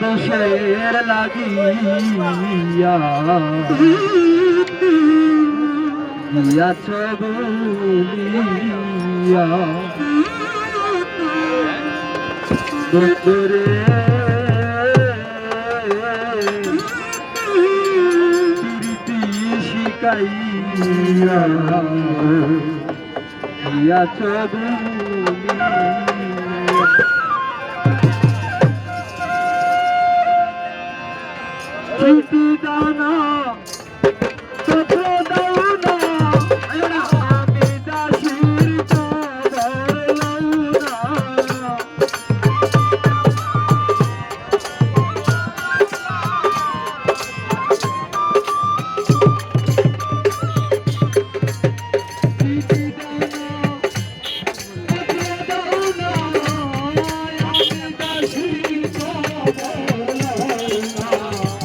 দোষের লাগিয়া গিয়াছ বলিয়া বন্ধুরে প্রীতি শিখাইয়া গিয়াছ বলিয়া চিঠি দানা পত্র দাও না আমি দাসীর খবর লও না চিঠি দানা পত্র দাও না আমি দাসীর খবর লও না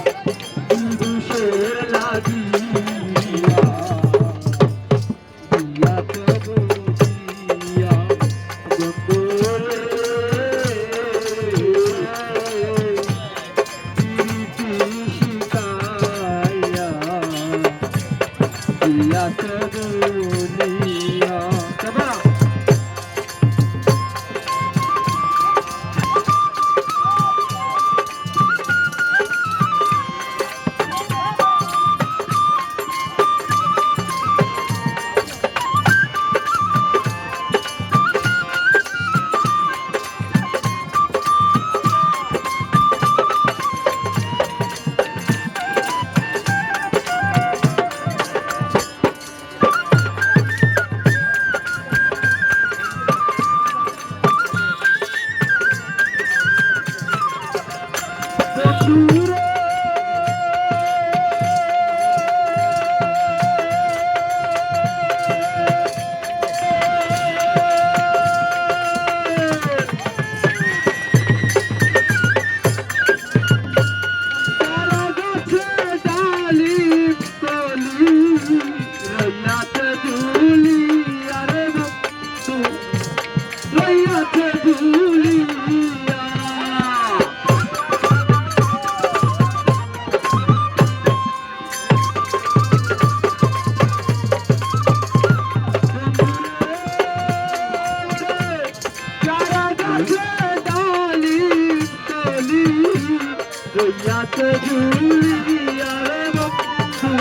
রইয়াছে ঝুলিয়া রে বন্ধু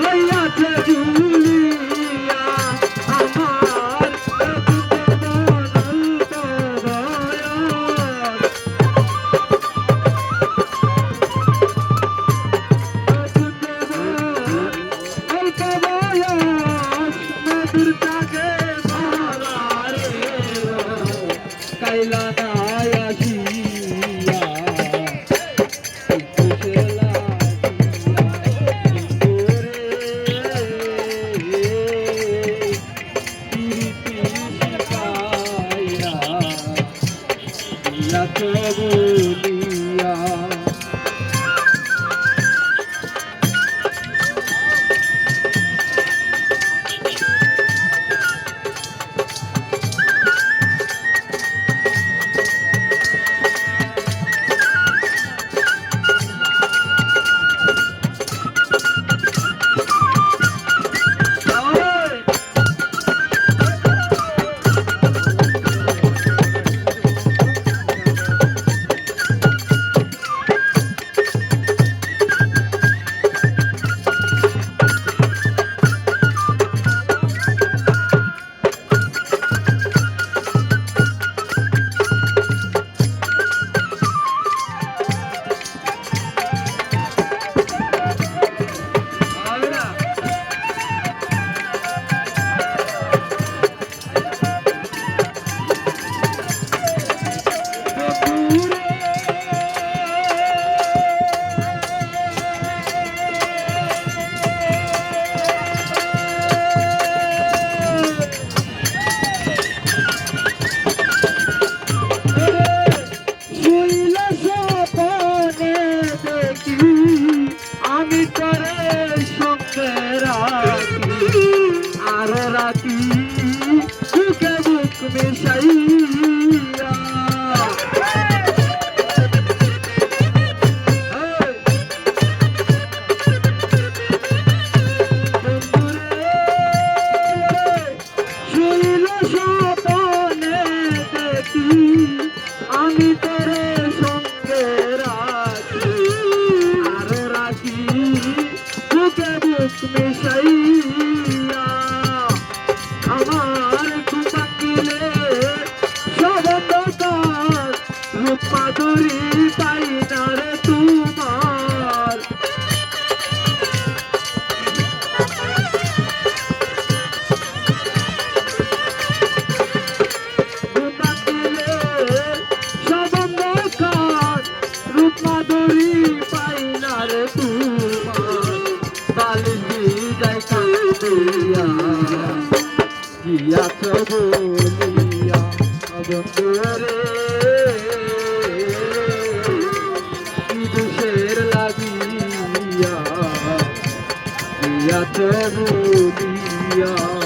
রইয়াছে ঝুলিয়া আমার কাইলা বলিয়া রাতি বুকে বুক মিশাইয়া মুখ মিশাইয়া আমার ঘুম ভাঙিলে সব অন্ধকার রূপ মাধুরী পাই না রে তোমার ঘুম ভাঙিলে সব অন্ধকার রূপ মাধুরী পাই না রে তোমার বালিশি যাই কাঁদিয়া গিয়াছ বলিয়া বন্ধুরে কি দুষের লাগিয়া গিয়াছ বলিয়া